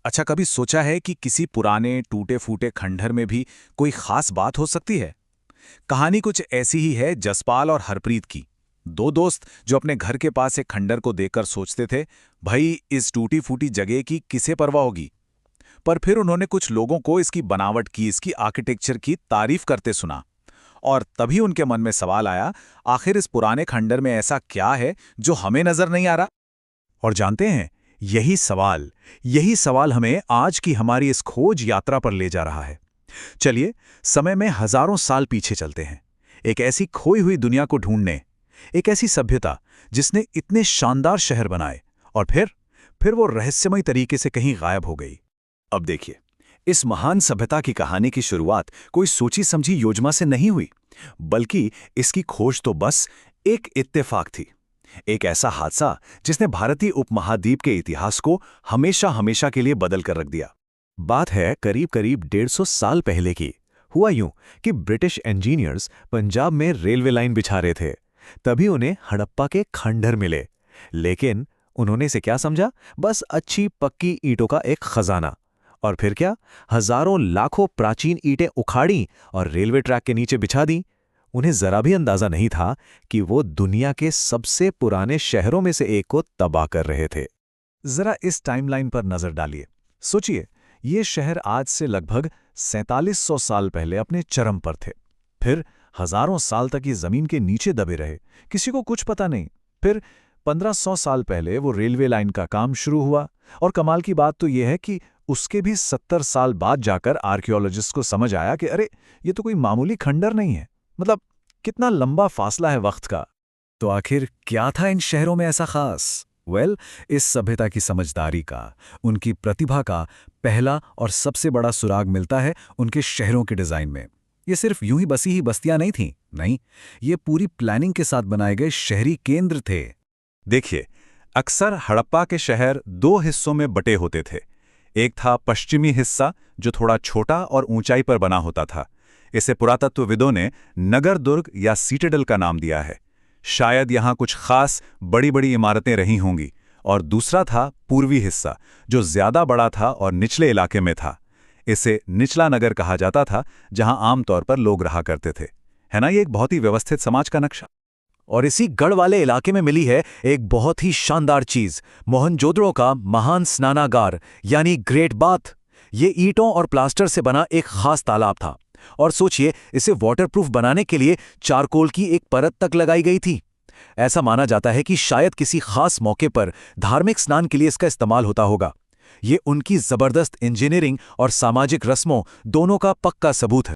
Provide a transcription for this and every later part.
अच्छा, कभी सोचा है कि किसी पुराने टूटे फूटे खंडहर में भी कोई खास बात हो सकती है? कहानी कुछ ऐसी ही है जसपाल और हरप्रीत की। दो दोस्त जो अपने घर के पास एक खंडहर को देखकर सोचते थे, भाई इस टूटी फूटी जगह की किसे परवाह होगी। पर फिर उन्होंने कुछ लोगों को इसकी बनावट की, इसकी आर्किटेक्चर की तारीफ करते सुना। और तभी उनके मन में सवाल आया, आखिर इस पुराने खंडहर में ऐसा क्या है जो हमें नजर नहीं आ रहा। और जानते हैं, यही सवाल हमें आज की हमारी इस खोज यात्रा पर ले जा रहा है। चलिए, समय में हजारों साल पीछे चलते हैं, एक ऐसी खोई हुई दुनिया को ढूंढने, एक ऐसी सभ्यता जिसने इतने शानदार शहर बनाए और फिर वो रहस्यमय तरीके से कहीं गायब हो गई। अब देखिए, इस महान सभ्यता की कहानी की शुरुआत कोई सोची समझी योजना से नहीं हुई, बल्कि इसकी खोज तो बस एक इत्तेफाक थी। एक ऐसा हादसा जिसने भारतीय उपमहाद्वीप के इतिहास को हमेशा हमेशा के लिए बदल कर रख दिया। बात है करीब करीब 150 साल पहले की। हुआ यूं कि ब्रिटिश इंजीनियर्स पंजाब में रेलवे लाइन बिछा रहे थे। तभी उन्हें हड़प्पा के खंडहर मिले। लेकिन उन्होंने इसे क्या समझा? बस अच्छी पक्की ईंटों का एक खजाना। और फिर क्या, हजारों लाखों प्राचीन ईंटें उखाड़ी और रेलवे ट्रैक के नीचे बिछा दी। उन्हें जरा भी अंदाजा नहीं था कि वो दुनिया के सबसे पुराने शहरों में से एक को तबाह कर रहे थे। जरा इस टाइमलाइन पर नजर डालिए। सोचिए, ये शहर आज से लगभग 4700 साल पहले अपने चरम पर थे। फिर हजारों साल तक ये जमीन के नीचे दबे रहे, किसी को कुछ पता नहीं। फिर 1500 साल पहले वो रेलवे लाइन का काम शुरू हुआ। और कमाल की बात तो ये है कि उसके भी 70 साल बाद जाकर आर्कियोलॉजिस्ट को समझ आया कि अरे, ये तो कोई मामूली खंडर नहीं है। मतलब कितना लंबा फासला है वक्त का। तो आखिर क्या था इन शहरों में ऐसा खास? इस सभ्यता की समझदारी का, उनकी प्रतिभा का पहला और सबसे बड़ा सुराग मिलता है उनके शहरों के डिजाइन में। ये सिर्फ यूं ही बसी ही बस्तियां नहीं थीं, नहीं, ये पूरी प्लानिंग के साथ बनाए गए शहरी केंद्र थे। देखिए, अक्सर हड़प्पा के शहर दो हिस्सों में बटे होते थे। एक था पश्चिमी हिस्सा, जो थोड़ा छोटा और ऊंचाई पर बना होता था। इसे पुरातत्वविदों ने नगर दुर्ग या सीटेडल का नाम दिया है। शायद यहाँ कुछ खास बड़ी बड़ी इमारतें रही होंगी। और दूसरा था पूर्वी हिस्सा, जो ज्यादा बड़ा था और निचले इलाके में था। इसे निचला नगर कहा जाता था, जहां आमतौर पर लोग रहा करते थे। है ना, ये एक बहुत ही व्यवस्थित समाज का नक्शा। और इसी गढ़ वाले इलाके में मिली है एक बहुत ही शानदार चीज, मोहनजोदड़ो का महान स्नानागार यानी ग्रेट बाथ। ये ईंटों और प्लास्टर से बना एक खास तालाब था। और सोचिए, इसे वाटरप्रूफ बनाने के लिए चारकोल की एक परत तक लगाई गई थी। ऐसा माना जाता है कि शायद किसी खास मौके पर धार्मिक स्नान के लिए इसका इस्तेमाल होता होगा। ये उनकी जबरदस्त इंजीनियरिंग और सामाजिक रस्मों दोनों का पक्का सबूत है।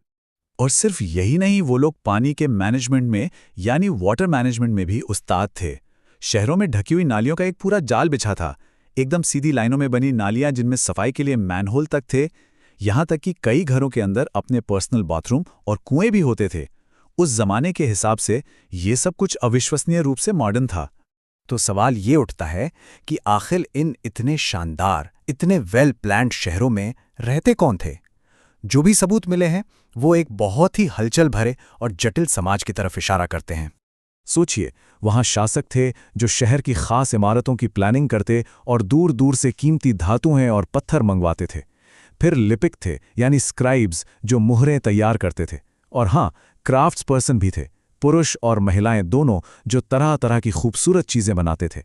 और सिर्फ यही नहीं, वो लोग पानी के मैनेजमेंट में यानी वाटर मैनेजमेंट में भी उस्ताद थे। शहरों में ढकी हुई नालियों का एक पूरा जाल बिछा था, एकदम सीधी लाइनों में बनी नालियां जिनमें सफाई के लिए मैनहोल तक थे। यहां तक कि कई घरों के अंदर अपने पर्सनल बाथरूम और कुएं भी होते थे। उस जमाने के हिसाब से ये सब कुछ अविश्वसनीय रूप से मॉडर्न था। तो सवाल ये उठता है कि आखिर इन इतने शानदार, इतने वेल प्लान्ड शहरों में रहते कौन थे? जो भी सबूत मिले हैं वो एक बहुत ही हलचल भरे और जटिल समाज की तरफ इशारा करते हैं। सोचिए, वहां शासक थे जो शहर की खास इमारतों की प्लानिंग करते और दूर दूर से कीमती धातुएं और पत्थर मंगवाते थे। फिर लिपिक थे यानी स्क्राइब्स, जो मुहरें तैयार करते थे। और हाँ, क्राफ्ट्स पर्सन भी थे, पुरुष और महिलाएं दोनों, जो तरह तरह की खूबसूरत चीजें बनाते थे।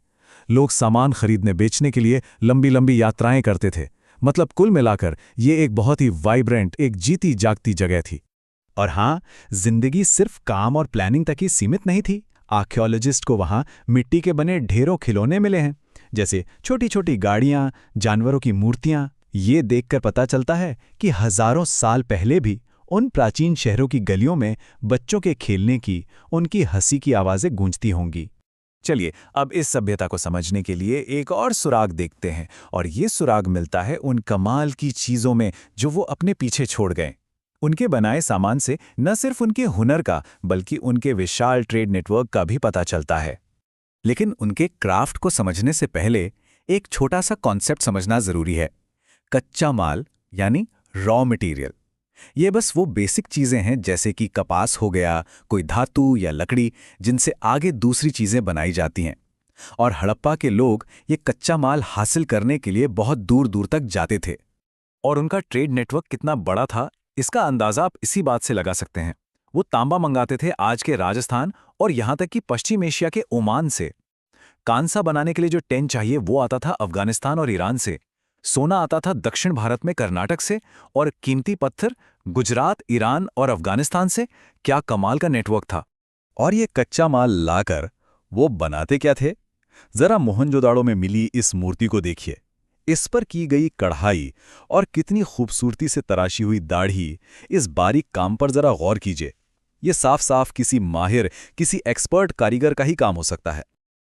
लोग सामान खरीदने बेचने के लिए लंबी लंबी यात्राएं करते थे। मतलब कुल मिलाकर ये एक बहुत ही वाइब्रेंट, एक जीती जागती जगह थी। और हाँ, जिंदगी सिर्फ काम और प्लानिंग तक ही सीमित नहीं थी। आर्कियोलॉजिस्ट को वहाँ मिट्टी के बने ढेरों खिलौने मिले हैं, जैसे छोटी छोटी गाड़ियाँ, जानवरों की मूर्तियाँ। ये देखकर पता चलता है कि हजारों साल पहले भी उन प्राचीन शहरों की गलियों में बच्चों के खेलने की, उनकी हंसी की आवाज़ें गूंजती होंगी। चलिए, अब इस सभ्यता को समझने के लिए एक और सुराग देखते हैं। और ये सुराग मिलता है उन कमाल की चीज़ों में जो वो अपने पीछे छोड़ गए। उनके बनाए सामान से न सिर्फ उनके हुनर का, बल्कि उनके विशाल ट्रेड नेटवर्क का भी पता चलता है। लेकिन उनके क्राफ्ट को समझने से पहले एक छोटा सा कॉन्सेप्ट समझना जरूरी है। कच्चा माल यानी रॉ मटेरियल। ये बस वो बेसिक चीजें हैं, जैसे कि कपास हो गया, कोई धातु या लकड़ी, जिनसे आगे दूसरी चीजें बनाई जाती हैं। और हड़प्पा के लोग ये कच्चा माल हासिल करने के लिए बहुत दूर दूर तक जाते थे। और उनका ट्रेड नेटवर्क कितना बड़ा था, इसका अंदाजा आप इसी बात से लगा सकते हैं। वो तांबा मंगाते थे आज के राजस्थान और यहाँ तक कि पश्चिम एशिया के ओमान से। कांसा बनाने के लिए जो टेन चाहिए वो आता था अफगानिस्तान और ईरान से। सोना आता था दक्षिण भारत में कर्नाटक से, और कीमती पत्थर गुजरात, ईरान और अफगानिस्तान से। क्या कमाल का नेटवर्क था। और ये कच्चा माल लाकर वो बनाते क्या थे? जरा मोहनजोदाड़ो में मिली इस मूर्ति को देखिए। इस पर की गई कढ़ाई और कितनी खूबसूरती से तराशी हुई दाढ़ी, इस बारीक काम पर जरा गौर कीजिए। ये साफ साफ किसी माहिर, किसी एक्सपर्ट कारीगर का ही काम हो सकता है।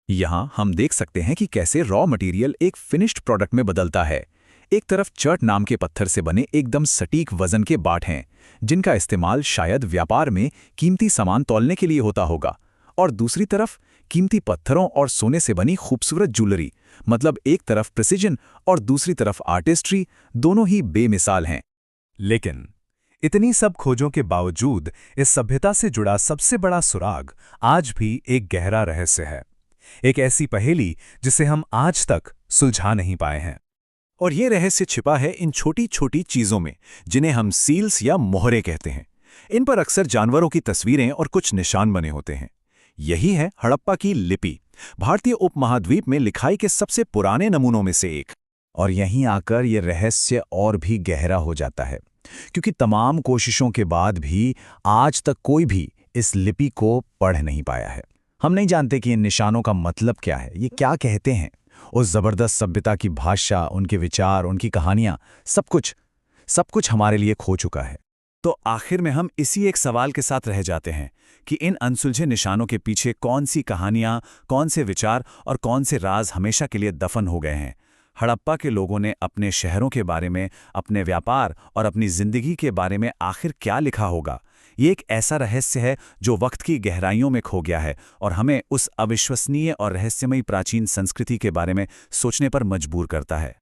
यहाँ हम देख सकते हैं कि कैसे रॉ मटेरियल एक फिनिश्ड प्रोडक्ट में बदलता है। एक तरफ चर्ट नाम के पत्थर से बने एकदम सटीक वजन के बाट हैं, जिनका इस्तेमाल शायद व्यापार में कीमती सामान तौलने के लिए होता होगा, और दूसरी तरफ कीमती पत्थरों और सोने से बनी खूबसूरत ज्वेलरी। मतलब एक तरफ प्रिसिजन और दूसरी तरफ आर्टिस्ट्री, दोनों ही बेमिसाल हैं। लेकिन इतनी सब खोजों के बावजूद इस सभ्यता से जुड़ा सबसे बड़ा सुराग आज भी एक गहरा रहस्य है। एक ऐसी पहेली जिसे हम आज तक सुलझा नहीं पाए हैं। और ये रहस्य छिपा है इन छोटी छोटी चीजों में, जिन्हें हम सील्स या मोहरे कहते हैं। इन पर अक्सर जानवरों की तस्वीरें और कुछ निशान बने होते हैं। यही है हड़प्पा की लिपि, भारतीय उपमहाद्वीप में लिखाई के सबसे पुराने नमूनों में से एक। और यहीं आकर यह रहस्य और भी गहरा हो जाता है, क्योंकि तमाम कोशिशों के बाद भी आज तक कोई भी इस लिपि को पढ़ नहीं पाया है। हम नहीं जानते कि इन निशानों का मतलब क्या है, ये क्या कहते हैं। उस जबरदस्त सभ्यता की भाषा, उनके विचार, उनकी कहानियां, सब कुछ हमारे लिए खो चुका है। तो आखिर में हम इसी एक सवाल के साथ रह जाते हैं कि इन अनसुलझे निशानों के पीछे कौन सी कहानियां, कौन से विचार और कौन से राज हमेशा के लिए दफन हो गए हैं। हड़प्पा के लोगों ने अपने शहरों के बारे में, अपने व्यापार और अपनी जिंदगी के बारे में आखिर क्या लिखा होगा? ये एक ऐसा रहस्य है जो वक्त की गहराइयों में खो गया है और हमें उस अविश्वसनीय और रहस्यमयी प्राचीन संस्कृति के बारे में सोचने पर मजबूर करता है।